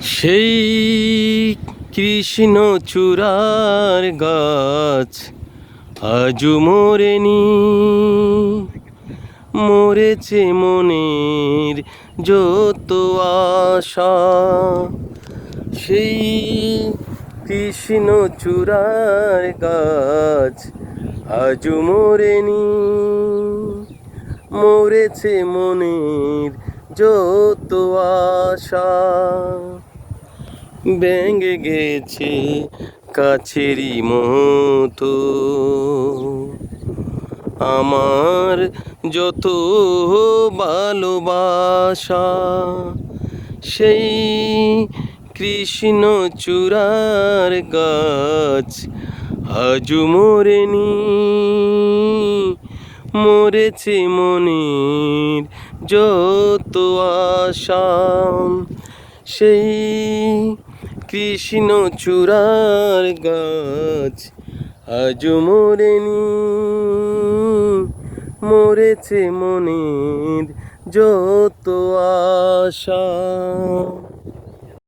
সেই কৃষ্ণ চূড়ার গাছ আজও মরেনি, মরেছে মনের যত আশা। সেই কৃষ্ণ চূড়ার গাছ আজও মরেনি, মরেছে মনের যত আশা। ভেঙে গেছে কাছেরই মতো আমার যত ভালোবাসা। সেই কৃষ্ণ চূড়ার গাছ আজও মরেনি, মরেছে মনের যত আশা। সেই কৃষ্ণ চূড়ার গাছ আজও মরেনি, মরেছে মনের যত আশা।